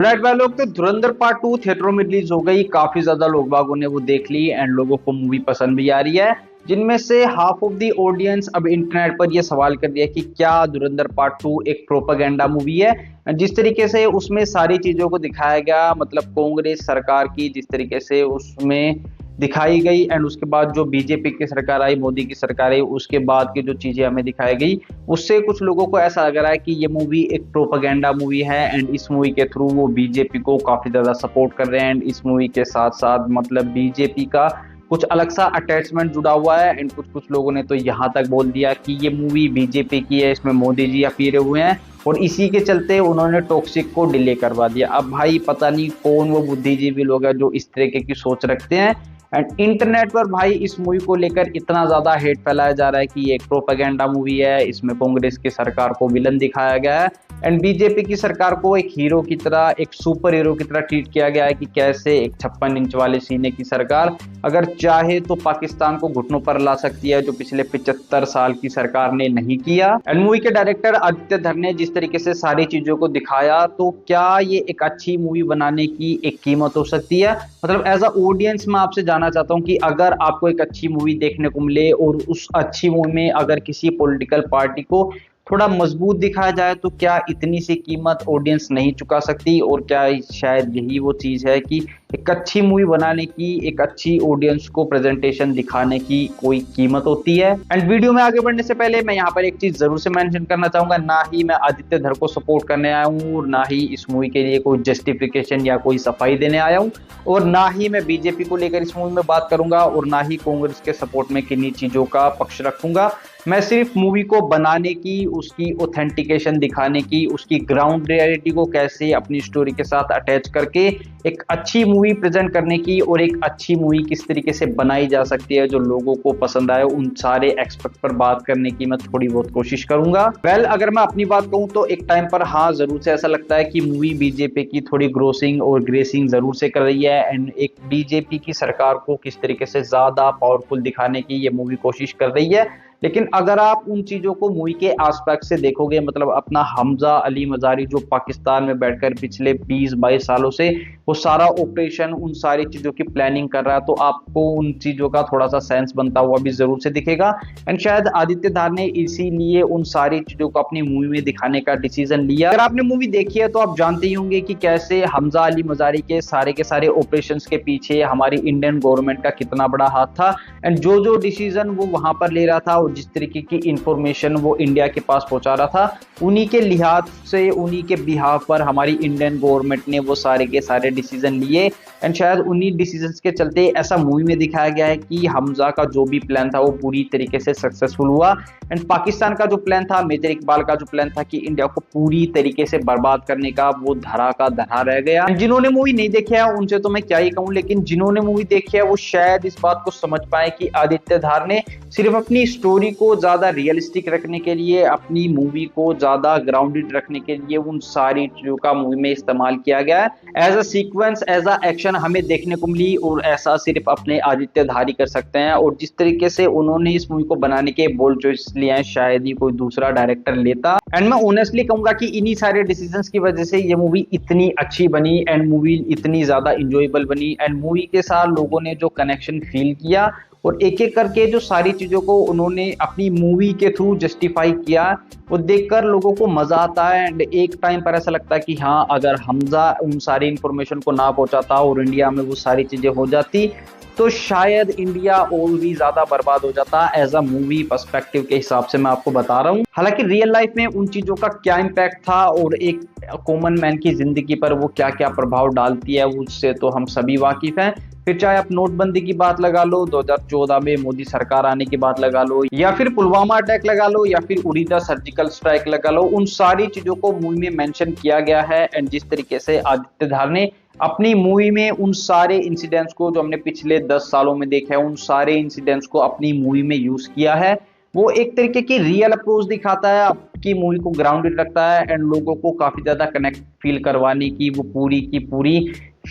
Right भाई लोग, तो धुरंधर पार्ट 2 थिएटरों में रिलीज हो गई। काफी ज्यादा लोग बागों ने वो देख ली एंड लोगों को मूवी पसंद भी आ रही है, जिनमें से हाफ ऑफ द ऑडियंस अब इंटरनेट पर ये सवाल कर दिया कि क्या धुरंधर पार्ट 2 एक प्रोपागेंडा मूवी है। जिस तरीके से उसमें सारी चीजों को दिखाया गया, मतलब कांग्रेस सरकार की जिस तरीके से उसमें दिखाई गई एंड उसके बाद जो बीजेपी की सरकार आई, मोदी की सरकार आई, उसके बाद की जो चीजें हमें दिखाई गई, उससे कुछ लोगों को ऐसा लग रहा है कि ये मूवी एक प्रोपागेंडा मूवी है एंड इस मूवी के थ्रू वो बीजेपी को काफी ज्यादा सपोर्ट कर रहे हैं एंड इस मूवी के साथ साथ मतलब बीजेपी का कुछ अलग सा अटैचमेंट जुड़ा हुआ है। एंड कुछ कुछ लोगों ने तो यहाँ तक बोल दिया कि ये मूवी बीजेपी की है, इसमें मोदी जी अपीरे हुए हैं और इसी के चलते उन्होंने टॉक्सिक को डिले करवा दिया। अब भाई पता नहीं कौन वो बुद्धिजीवी लोग हैं जो इस तरीके की सोच रखते हैं। एंड इंटरनेट पर भाई इस मूवी को लेकर इतना ज्यादा हेट फैलाया जा रहा है कि ये एक प्रोपेगेंडा मूवी है, इसमें कांग्रेस की सरकार को विलन दिखाया गया है एंड बीजेपी की सरकार को एक हीरो की तरह, एक सुपर हीरो की तरह ट्रीट किया गया है कि कैसे एक 56 इंच वाले सीने की सरकार अगर चाहे तो पाकिस्तान को घुटनों पर ला सकती है, जो पिछले 75 साल की सरकार ने नहीं किया। एंड मूवी के डायरेक्टर आदित्य धर ने जिस तरीके से सारी चीजों को दिखाया, तो क्या ये एक अच्छी मूवी बनाने की एक कीमत हो सकती है? मतलब एज अ ऑडियंस मैं आपसे जानना चाहता हूँ कि अगर आपको एक अच्छी मूवी देखने को मिले और उस अच्छी मूवी में अगर किसी पॉलिटिकल पार्टी को थोड़ा मजबूत दिखाया जाए, तो क्या इतनी सी कीमत ऑडियंस नहीं चुका सकती? और क्या शायद यही वो चीज है कि एक अच्छी मूवी बनाने की, एक अच्छी ऑडियंस को प्रेजेंटेशन दिखाने की कोई कीमत होती है? एंड वीडियो में आगे बढ़ने से पहले मैं यहाँ पर एक चीज जरूर से मेंशन करना चाहूंगा, ना ही मैं आदित्य धर को सपोर्ट करने आया हूँ और ना ही इस मूवी के लिए कोई जस्टिफिकेशन या कोई सफाई देने आया हूँ, और ना ही मैं बीजेपी को लेकर इस मूवी में बात करूंगा और ना ही कांग्रेस के सपोर्ट में किन्हीं चीजों का पक्ष रखूंगा। मैं सिर्फ मूवी को बनाने की, उसकी ऑथेंटिकेशन दिखाने की, उसकी ग्राउंड रियलिटी को कैसे अपनी स्टोरी के साथ अटैच करके एक अच्छी मूवी प्रेजेंट करने की और एक अच्छी मूवी किस तरीके से बनाई जा सकती है जो लोगों को पसंद आए, उन सारे एक्सपेक्ट पर बात करने की मैं थोड़ी बहुत कोशिश करूंगा। अगर मैं अपनी बात कहूं तो एक टाइम पर हाँ जरूर से ऐसा लगता है कि मूवी बीजेपी की थोड़ी ग्रोसिंग और ग्रेसिंग जरूर से कर रही है एंड एक बीजेपी की सरकार को किस तरीके से ज्यादा पावरफुल दिखाने की ये मूवी कोशिश कर रही है। लेकिन अगर आप उन चीजों को मूवी के आस्पेक्ट से देखोगे, मतलब अपना हमजा अली मजारी जो पाकिस्तान में बैठकर पिछले 20-22 सालों से वो सारा ऑपरेशन, उन सारी चीजों की प्लानिंग कर रहा है, तो आपको उन चीजों का थोड़ा सा सेंस बनता हुआ भी जरूर से दिखेगा। एंड शायद आदित्य धार ने इसीलिए उन सारी चीजों को अपनी मूवी में दिखाने का डिसीजन लिया। अगर आपने मूवी देखी है तो आप जानते ही होंगे कि कैसे हमजा अली मजारी के सारे ऑपरेशंस के पीछे हमारी इंडियन गवर्नमेंट का कितना बड़ा हाथ था एंड जो जो डिसीजन वो वहां पर ले रहा था और जिस तरीके की इंफॉर्मेशन वो इंडिया के पास पहुंचा रहा था, उन्हीं के लिहाज से, उन्हीं के बिहाफ पर हमारी इंडियन गवर्नमेंट ने वो सारे के सारे डिसीजन लिए एंड शायद उन्हीं डिसीजंस के चलते ऐसा मूवी में दिखाया गया है कि हमजा का जो भी प्लान था वो पूरी तरीके से सक्सेसफुल हुआ एंड पाकिस्तान का जो प्लान था, मेजर इकबाल का जो प्लान था कि इंडिया को पूरी तरीके से बर्बाद करने का, वो धरा का धरा रह गया। जिन्होंने मूवी नहीं देखी है उनसे तो मैं क्या ही कहूं, लेकिन जिन्होंने मूवी देखी है वो शायद इस बात को समझ पाए कि आदित्य धार ने सिर्फ अपनी स्टोरी को ज्यादा रियलिस्टिक रखने के लिए, अपनी मूवी को ज्यादा ग्राउंडेड रखने के लिए उन सारी चीजों का मूवी में इस्तेमाल किया गया है। As a sequence, as a action हमें देखने को मिली और ऐसा सिर्फ अपने आदित्य धार ही कर सकते हैं। और जिस तरीके से उन्होंने इस मूवी को बनाने के बोल्ड चॉइस लिए हैं, शायद ही कोई दूसरा डायरेक्टर लेता। एंड मैं ऑनेस्टली कहूंगा कि इन्हीं सारे डिसीजंस की वजह से ये मूवी इतनी अच्छी बनी एंड मूवी इतनी ज्यादा इंजॉयबल बनी एंड मूवी के साथ लोगों ने जो कनेक्शन फील किया और एक एक करके जो सारी चीजों को उन्होंने अपनी मूवी के थ्रू जस्टिफाई किया, वो देखकर लोगों को मजा आता है। एंड एक टाइम पर ऐसा लगता है कि हाँ, अगर हमजा उन सारी इंफॉर्मेशन को ना पहुंचाता और इंडिया में वो सारी चीजें हो जाती तो शायद इंडिया और भी ज्यादा बर्बाद हो जाता। एज अ मूवी पर्सपेक्टिव के हिसाब से मैं आपको बता रहा हूँ, हालांकि रियल लाइफ में उन चीजों का क्या इम्पैक्ट था और एक कॉमन मैन की जिंदगी पर वो क्या क्या प्रभाव डालती है, उससे तो हम सभी वाकिफ हैं। फिर चाहे आप नोटबंदी की बात लगा लो, 2014 में मोदी सरकार आने की बात लगा लो, या फिर पुलवामा अटैक लगा लो, या फिर उड़ीदा सर्जिकल स्ट्राइक लगा लो, उन सारी चीजों को मूवी में मेंशन किया गया है। एंड जिस तरीके से आदित्य धार ने अपनी मूवी में उन सारे इंसिडेंट्स को जो हमने पिछले 10 सालों में देखे हैं, उन सारे इंसिडेंट्स को अपनी मूवी में यूज किया है, वो एक तरीके की रियल अप्रोच दिखाता है, आपकी मूवी को ग्राउंडेड रखता है एंड लोगों को काफी ज्यादा कनेक्ट फील करवाने की वो पूरी की पूरी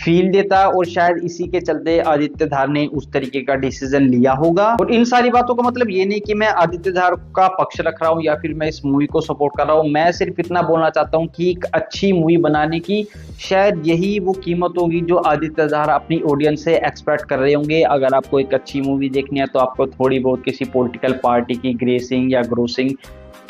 फील देता है और शायद इसी के चलते आदित्य धार ने उस तरीके का डिसीजन लिया होगा। और इन सारी बातों का मतलब ये नहीं कि मैं आदित्य धार का पक्ष रख रहा हूँ या फिर मैं इस मूवी को सपोर्ट कर रहा हूँ। मैं सिर्फ इतना बोलना चाहता हूँ कि एक अच्छी मूवी बनाने की शायद यही वो कीमत होगी जो आदित्य धार अपनी ऑडियंस से एक्सपेक्ट कर रहे होंगे। अगर आपको एक अच्छी मूवी देखनी है तो आपको थोड़ी बहुत किसी पॉलिटिकल पार्टी की ग्रेसिंग या ग्रोसिंग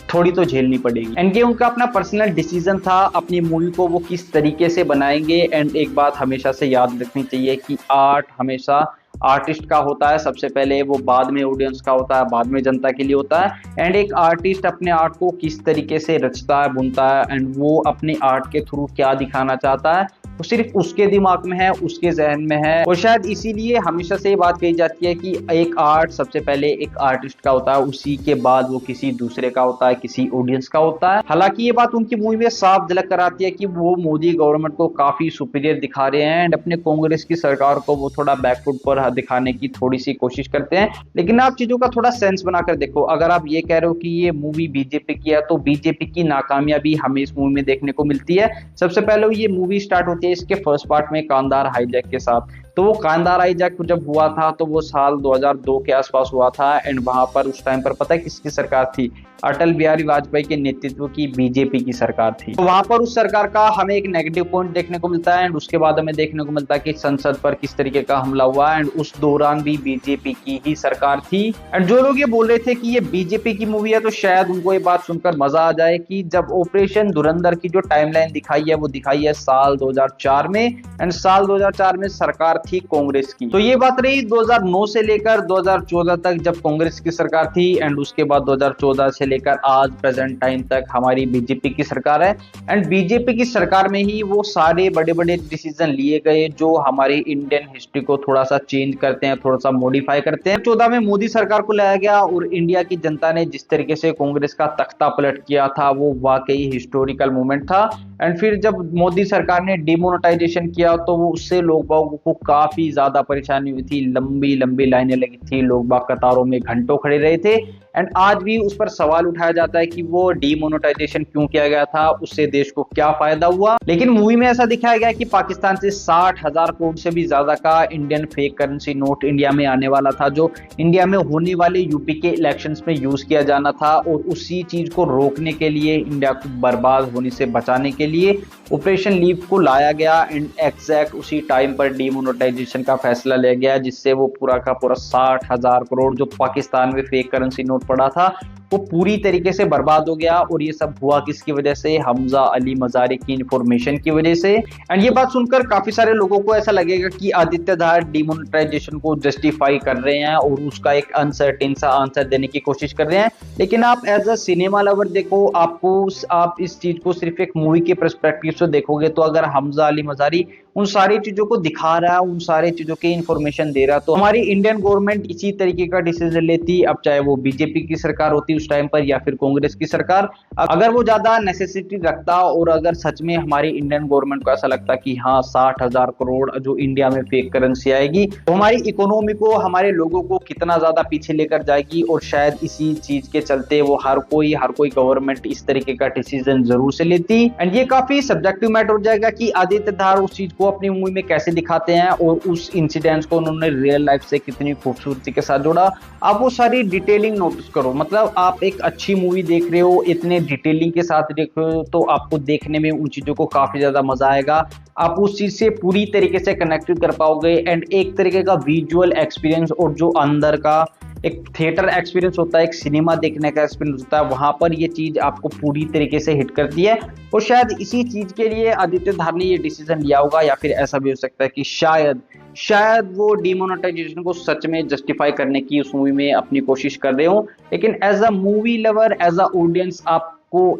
थोड़ी तो झेलनी पड़ेगी। एंड ये उनका अपना पर्सनल डिसीजन था अपनी मूवी को वो किस तरीके से बनाएंगे। एंड एक बात हमेशा से याद रखनी चाहिए कि आर्ट हमेशा आर्टिस्ट का होता है सबसे पहले, वो बाद में ऑडियंस का होता है, बाद में जनता के लिए होता है। एंड एक आर्टिस्ट अपने आर्ट को किस तरीके से रचता है, बुनता है एंड वो अपने आर्ट के थ्रू क्या दिखाना चाहता है वो सिर्फ उसके दिमाग में है, उसके जहन में है। और शायद इसीलिए हमेशा से ये बात कही जाती है कि एक आर्ट सबसे पहले एक आर्टिस्ट का होता है, उसी के बाद वो किसी दूसरे का होता है, किसी ऑडियंस का होता है। हालांकि ये बात उनकी मूवी में साफ झलक कर आती है कि वो मोदी गवर्नमेंट को काफी सुपीरियर दिखा रहे हैं एंड अपने कांग्रेस की सरकार को वो थोड़ा बैकफुट पर दिखाने की थोड़ी सी कोशिश करते हैं। लेकिन आप चीजों का थोड़ा सेंस बनाकर देखो, अगर आप ये कह रहे हो कि ये मूवी बीजेपी की है तो बीजेपी की नाकामयाबी हमें इस मूवी में देखने को मिलती है। सबसे पहले ये मूवी स्टार्ट होती है इसके फर्स्ट पार्ट में कांधार हाईजैक के साथ। तो वो कांधार हाईजैक जब हुआ था तो वो साल 2002 के आसपास हुआ था। एंड वहां पर उस टाइम पर पता है किसकी सरकार थी? अटल बिहारी वाजपेयी के नेतृत्व की बीजेपी की सरकार थी। तो वहां पर उस सरकार का हमें एक नेगेटिव पॉइंट देखने को मिलता है। एंड उसके बाद हमें देखने को मिलता है कि संसद पर किस तरीके का हमला हुआ। एंड उस दौरान भी बीजेपी की ही सरकार थी। एंड जो लोग ये बोल रहे थे कि ये बीजेपी की मूवी है तो शायद उनको ये बात सुनकर मजा आ जाए कि जब ऑपरेशन धुरंधर की जो टाइमलाइन दिखाई है वो दिखाई है साल 2004 में। एंड साल 2004 में सरकार थी कांग्रेस की। तो ये बात रही 2009 से लेकर 2014 तक जब कांग्रेस की सरकार थी। एंड उसके बाद 2014 से लेकर आज प्रेजेंट टाइम तक हमारी बीजेपी की सरकार है। एंड बीजेपी की सरकार में ही वो सारे बड़े बड़े डिसीजन लिए गए जो हमारी इंडियन हिस्ट्री को थोड़ा सा चेंज करते हैं, थोड़ा सा मॉडिफाई करते हैं। 2014 में मोदी सरकार को लाया गया और इंडिया की जनता ने जिस तरीके से कांग्रेस का तख्ता पलट किया था वो वाकई हिस्टोरिकल मूवमेंट था। एंड फिर जब मोदी सरकार ने डिमोनेटाइजेशन किया तो वो उससे लोग बागों को काफी ज्यादा परेशानी हुई थी, लंबी लंबी लाइनें लगी थी, लोग बाग कतारों में घंटों खड़े रहे थे। एंड आज भी उस पर सवाल उठाया जाता है कि वो डीमोनेटाइजेशन क्यों किया गया था, उससे देश को क्या फायदा हुआ। लेकिन मूवी में ऐसा दिखाया गया कि पाकिस्तान से 60,000 करोड़ से भी ज्यादा का Indian fake currency note India में आने वाला था जो इंडिया में होने वाले यूपी के इलेक्शंस में यूज किया जाना था। और उसी चीज को रोकने के लिए, इंडिया को बर्बाद होने से बचाने के लिए ऑपरेशन लीव को लाया गया। एंड एग्जैक्ट उसी टाइम पर डीमोनेटाइजेशन का फैसला लिया गया जिससे वो पूरा का पूरा 60,000 करोड़ जो पाकिस्तान में फेक करेंसी नोट पड़ा था वो पूरी तरीके से बर्बाद हो गया। और ये सब हुआ किसकी वजह से? हमजा अली मजारी की इंफॉर्मेशन की वजह से। एंड ये बात सुनकर काफी सारे लोगों को ऐसा लगेगा कि आदित्य धार डिमोनेटाइजेशन को जस्टिफाई कर रहे हैं और उसका एक अनसर्टेन सा आंसर देने की कोशिश कर रहे हैं। लेकिन आप एज अ सिनेमा लवर देखो, आप इस चीज को सिर्फ एक मूवी के पर्सपेक्टिव से देखोगे तो अगर हमजा अली मजारी उन सारी चीजों को दिखा रहा है, उन सारी चीजों की इंफॉर्मेशन दे रहा है तो हमारी इंडियन गवर्नमेंट इसी तरीके का डिसीजन लेती, अब चाहे वो बीजेपी की सरकार होती उस टाइम पर या फिर कांग्रेस की सरकार। अगर वो ज्यादा नेसेसिटी रखता और अगर सच में हमारी इंडियन गवर्नमेंट को ऐसा लगता कि हाँ 60,000 करोड़ जो इंडिया में फेक करेंसी आएगी तो हमारी इकोनॉमी को, हमारे लोगों को कितना ज्यादा पीछे लेकर जाएगी। और शायद इसी चीज के चलते वो हर कोई गवर्नमेंट इस तरीके का डिसीजन जरूर से लेती। एंड ये काफी सब्जेक्टिव मैटर हो जाएगा कि आदित्य धार उस चीज को अपनी मूवी में कैसे दिखाते हैं और उस इंसिडेंट्स को उन्होंने रियल लाइफ से कितनी खूबसूरती के साथ जोड़ा। आप वो सारी डिटेलिंग नोटिस करो, मतलब आप एक अच्छी मूवी देख रहे हो, इतने डिटेलिंग के साथ देख रहे हो तो आपको देखने में उन चीजों को काफी ज्यादा मजा आएगा। आप उस चीज से पूरी तरीके से कनेक्ट कर पाओगे। एंड एक तरीके का विजुअल एक्सपीरियंस और जो अंदर का एक थिएटर एक्सपीरियंस होता है, एक सिनेमा देखने का एक्सपीरियंस होता है, वहां पर ये चीज आपको पूरी तरीके से हिट करती है। और शायद इसी चीज के लिए आदित्य धार ने ये डिसीजन लिया होगा। या फिर ऐसा भी हो सकता है कि शायद वो डिमोनेटाइजेशन को सच में जस्टिफाई करने की उस मूवी में अपनी कोशिश कर रहे हो। लेकिन as a movie lover, as a audience आपको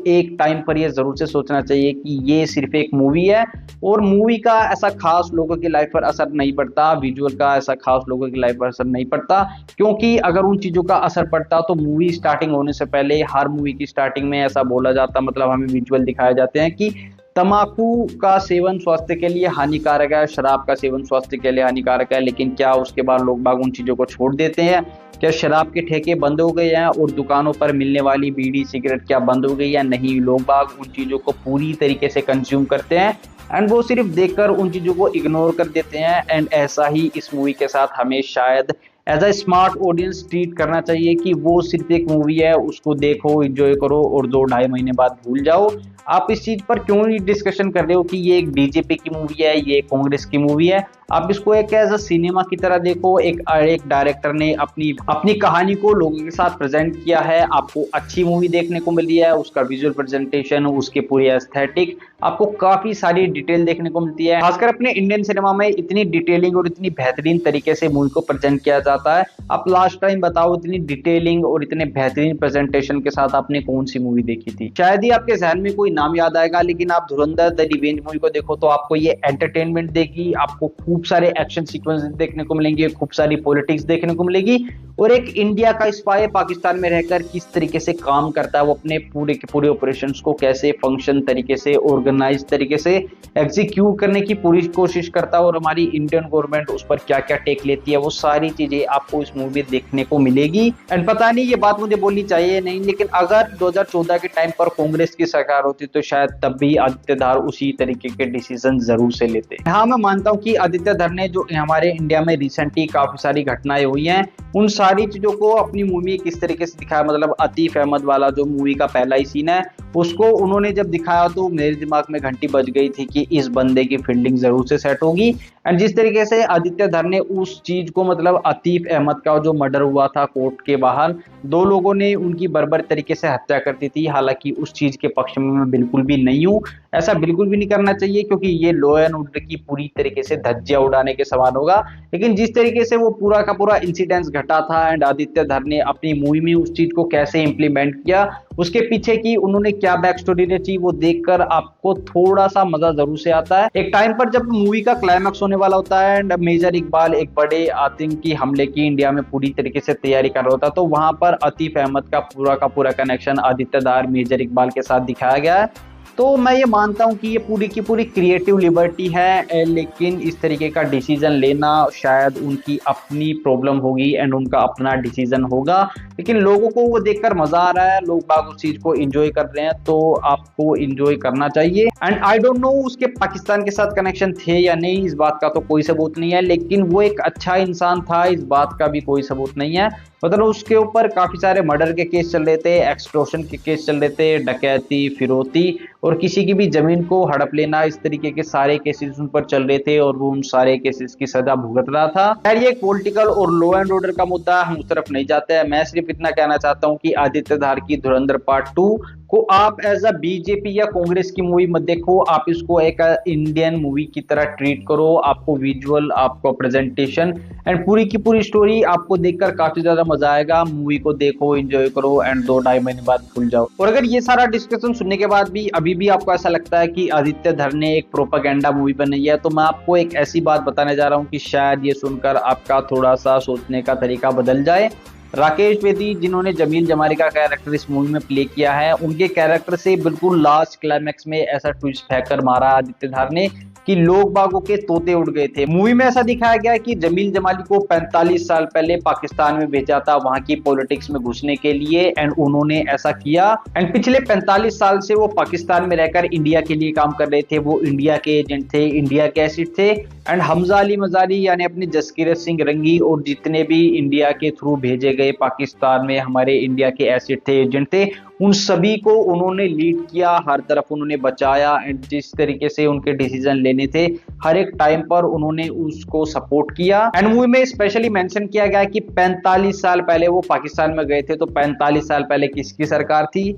एक टाइम पर ये जरूर से सोचना चाहिए कि ये सिर्फ एक मूवी है और मूवी का ऐसा खास लोगों की लाइफ पर असर नहीं पड़ता, विजुअल का ऐसा खास लोगों की लाइफ पर असर नहीं पड़ता। क्योंकि अगर उन चीजों का असर पड़ता तो मूवी स्टार्टिंग होने से पहले हर मूवी की स्टार्टिंग में ऐसा बोला जाता, मतलब हमें विजुअल दिखाए जाते हैं कि तंबाकू का सेवन स्वास्थ्य के लिए हानिकारक है, शराब का सेवन स्वास्थ्य के लिए हानिकारक है। लेकिन क्या उसके बाद लोग बाग उन चीजों को छोड़ देते हैं? क्या शराब के ठेके बंद हो गए हैं और दुकानों पर मिलने वाली बीड़ी सिगरेट क्या बंद हो गई या नहीं? लोग बाग उन चीजों को पूरी तरीके से कंज्यूम करते हैं। एंड वो सिर्फ देखकर उन चीजों को इग्नोर कर देते हैं। एंड ऐसा ही इस मूवी के साथ हमें शायद as a smart audience treat करना चाहिए कि वो सिर्फ एक मूवी है, उसको देखो, एंजॉय करो और 2-2.5 महीने बाद भूल जाओ। आप इस चीज पर क्यों नहीं डिस्कशन कर रहे हो कि ये एक बीजेपी की मूवी है, ये कांग्रेस की मूवी है। आप इसको एक एज अ सिनेमा की तरह देखो। एक डायरेक्टर ने अपनी अपनी कहानी को लोगों के साथ प्रेजेंट किया है, आपको अच्छी मूवी देखने को मिली है, उसका विजुअल प्रेजेंटेशन, उसके पूरी एस्थेटिक, आपको काफी सारी डिटेल देखने को मिलती है। खासकर अपने इंडियन सिनेमा में इतनी डिटेलिंग और इतनी बेहतरीन तरीके से मूवी को प्रेजेंट किया जाता है। आप लास्ट टाइम बताओ इतनी डिटेलिंग और इतने बेहतरीन प्रेजेंटेशन के साथ आपने कौन सी मूवी देखी थी। शायद ही आपके जहन में कोई नाम याद आएगा, लेकिन आप धुरंधर द रिवेंज मूवी को देखो तो आपको ये एंटरटेनमेंट देगी, आपको खूब सारे एक्शन सीक्वेंस देखने को मिलेंगे, खूब सारी पॉलिटिक्स देखने को मिलेगी, और एक इंडिया का स्पाई पाकिस्तान में रहकर किस तरीके से काम करता है, वो अपने पूरे के पूरे ऑपरेशंस को कैसे फंक्शन तरीके से, ऑर्गेनाइज तरीके से एग्जीक्यूट करने की पूरी कोशिश करता है, और हमारी इंडियन गवर्नमेंट उस पर क्या क्या टेक लेती है, वो सारी चीजें आपको इस मूवी देखने को मिलेगी। एंड पता नहीं ये बात मुझे बोलनी चाहिए नहीं, लेकिन अगर 2014 के टाइम पर कांग्रेस की सरकार होती तो शायद तब भी आदित्य धर उसी तरीके के डिसीजन जरूर से लेते। हाँ, मैं मानता हूँ कि आदित्य धर ने जो हमारे इंडिया में रिसेंटली काफी सारी घटनाएं हुई हैं, उन सारी चीजों को अपनी मूवी किस तरीके से दिखाया, मतलब आतिफ अहमद वाला जो मूवी का पहला ही सीन है, उसको उन्होंने जब दिखाया तो मेरे दिमाग में घंटी बज गई थी कि इस बंदे की फील्डिंग जरूर से सेट होगी। एंड जिस तरीके से आदित्य धर ने उस चीज को, मतलब आतिफ अहमद का जो मर्डर हुआ था कोर्ट के बाहर, 2 लोगों ने उनकी बर्बर तरीके से हत्या कर दी थी, हालांकि उस चीज के पक्ष में मैं बिल्कुल भी नहीं हूँ। ऐसा बिल्कुल भी नहीं करना चाहिए, क्योंकि ये लॉ एंड ऑर्डर की पूरी तरीके से धज्जियां उड़ाने के समान होगा। लेकिन जिस तरीके से वो पूरा का पूरा इंसिडेंस घटा था एंड आदित्य धर ने अपनी मूवी में उस चीज को कैसे इंप्लीमेंट किया, उसके पीछे की उन्होंने क्या बैक स्टोरी रची, वो देखकर आपको थोड़ा सा मजा जरूर से आता है। एक टाइम पर जब मूवी का क्लाइमैक्स होने वाला होता है एंड मेजर इकबाल एक बड़े आतंकी हमले की इंडिया में पूरी तरीके से तैयारी कर रहा होता है, तो वहां पर आतिफ अहमद का पूरा कनेक्शन आदित्य धर, मेजर इकबाल के साथ दिखाया गया है। तो मैं ये मानता हूँ कि ये पूरी की पूरी क्रिएटिव लिबर्टी है, लेकिन इस तरीके का डिसीजन लेना शायद उनकी अपनी प्रॉब्लम होगी एंड उनका अपना डिसीजन होगा। लेकिन लोगों को वो देखकर मजा आ रहा है, लोग बाग उस चीज को एंजॉय कर रहे हैं, तो आपको एंजॉय करना चाहिए। एंड आई डोंट नो उसके पाकिस्तान के साथ कनेक्शन थे या नहीं, इस बात का तो कोई सबूत नहीं है, लेकिन वो एक अच्छा इंसान था, इस बात का भी कोई सबूत नहीं है। मतलब उसके ऊपर काफी सारे मर्डर के केस चल रहे थे, एक्सटॉर्शन के केस चल रहे थे, डकैती, फिरौती और किसी की भी जमीन को हड़प लेना, इस तरीके के सारे केसेस उन पर चल रहे थे और वो उन सारे केसेस की सजा भुगत रहा था। खैर, ये एक पॉलिटिकल और लॉ एंड ऑर्डर का मुद्दा, हम उस तरफ नहीं जाते हैं। मैं सिर्फ इतना कहना चाहता हूँ कि आदित्य धर की धुरंधर पार्ट 2 को आप एज अ बीजेपी या कांग्रेस की मूवी मत देखो, आप इसको एक इंडियन मूवी की तरह ट्रीट करो। आपको विजुअल, आपको प्रेजेंटेशन एंड पूरी की पूरी स्टोरी आपको देखकर काफी ज्यादा मजा आएगा। मूवी को देखो, एंजॉय करो एंड 2-2.5 महीने बाद भूल जाओ। और अगर ये सारा डिस्कशन सुनने के बाद भी अभी भी आपको ऐसा लगता है कि आदित्य धर ने एक प्रोपेगेंडा मूवी बनाई है, तो मैं आपको एक ऐसी बात बताने जा रहा हूँ कि शायद ये सुनकर आपका थोड़ा सा सोचने का तरीका बदल जाए। राकेश बेदी, जिन्होंने जमील जमाली का कैरेक्टर इस मूवी में प्ले किया है, उनके कैरेक्टर से बिल्कुल लास्ट क्लाइमैक्स में ऐसा ट्विस्ट फेंकर मारा आदित्य धर ने कि लोग बागों के तोते उड़ गए थे। मूवी में ऐसा दिखाया गया कि जमील जमाली को 45 साल पहले पाकिस्तान में भेजा था वहां की पॉलिटिक्स में घुसने के लिए एंड उन्होंने ऐसा किया एंड पिछले 45 साल से वो पाकिस्तान में रहकर इंडिया के लिए काम कर रहे थे। वो इंडिया के एजेंट थे, इंडिया के एसिड थे एंड हमजा अली मजारी यानी अपने जसकीरत सिंह रंगी और जितने भी इंडिया के थ्रू भेजे गए पाकिस्तान में हमारे इंडिया के एसिड थे, एजेंट थे, उन सभी को उन्होंने लीड किया, हर तरफ उन्होंने बचाया एंड जिस तरीके से उनके डिसीजन लेने थे हर एक टाइम पर उन्होंने उसको सपोर्ट किया। एंड मूवी में स्पेशली मेंशन किया गया कि 45 साल पहले वो पाकिस्तान में गए थे, तो 45 साल पहले किसकी सरकार थी?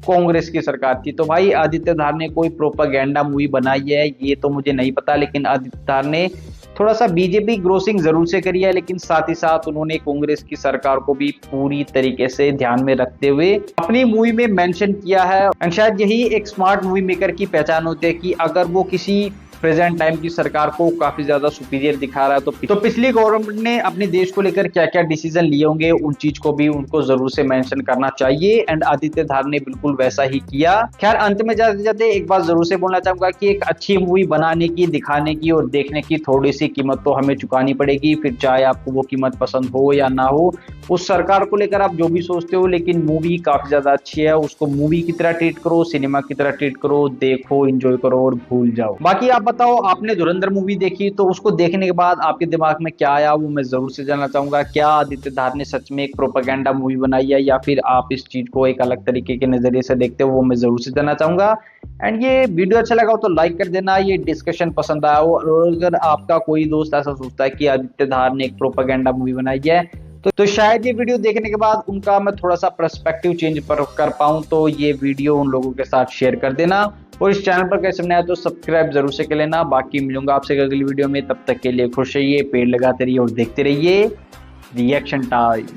कांग्रेस की सरकार थी। तो भाई आदित्य धर ने कोई प्रोपेगेंडा मूवी बनाई है ये तो मुझे नहीं पता, लेकिन आदित्य धर ने थोड़ा सा बीजेपी ग्रोसिंग जरूर से करी है, लेकिन साथ ही साथ उन्होंने कांग्रेस की सरकार को भी पूरी तरीके से ध्यान में रखते हुए अपनी मूवी में मेंशन किया है। एंड शायद यही एक स्मार्ट मूवी मेकर की पहचान होती है कि अगर वो किसी प्रेजेंट टाइम की सरकार को काफी ज्यादा सुपीरियर दिखा रहा है। तो पिछली गवर्नमेंट ने अपने देश को लेकर क्या क्या डिसीजन लिए होंगे, उन चीज को भी उनको जरूर से मेंशन करना चाहिए। एंड आदित्य धार ने बिल्कुल वैसा ही किया। खैर, अंत में जाते जाते एक बात जरूर से बोलना चाहूंगा कि एक अच्छी मूवी बनाने की, दिखाने की और देखने की थोड़ी सी कीमत तो हमें चुकानी पड़ेगी, फिर चाहे आपको वो कीमत पसंद हो या ना हो। उस सरकार को लेकर आप जो भी सोचते हो, लेकिन मूवी काफी ज्यादा अच्छी है, उसको मूवी की तरह ट्रीट करो, सिनेमा की तरह ट्रीट करो, देखो, एंजॉय करो और भूल जाओ। बाकी आप बताओ, आपने धुरंधर मूवी देखी तो उसको देखने के बाद आपके दिमाग में क्या आया, वो मैं जरूर से जानना चाहूंगा। क्या आदित्य धार ने सच में एक प्रोपेगेंडा मूवी बनाई है, या फिर आप इस चीज को एक अलग तरीके के नजरिए से देखते हो, वो मैं जरूर से जानना चाहूंगा। एंड ये वीडियो अच्छा लगा हो तो लाइक कर देना, ये डिस्कशन पसंद आया हो, और अगर आपका कोई दोस्त ऐसा सोचता है कि आदित्य धार ने एक प्रोपेगेंडा मूवी बनाई है, तो शायद ये वीडियो देखने के बाद उनका मैं थोड़ा सा पर्सपेक्टिव चेंज कर पाऊं, तो ये वीडियो उन लोगों के साथ शेयर कर देना। और इस चैनल पर कैसे नया तो सब्सक्राइब जरूर से कर लेना। बाकी मिलूंगा आपसे अगली वीडियो में, तब तक के लिए खुश रहिए, पेड़ लगाते रहिए और देखते रहिए रिएक्शन टाइम।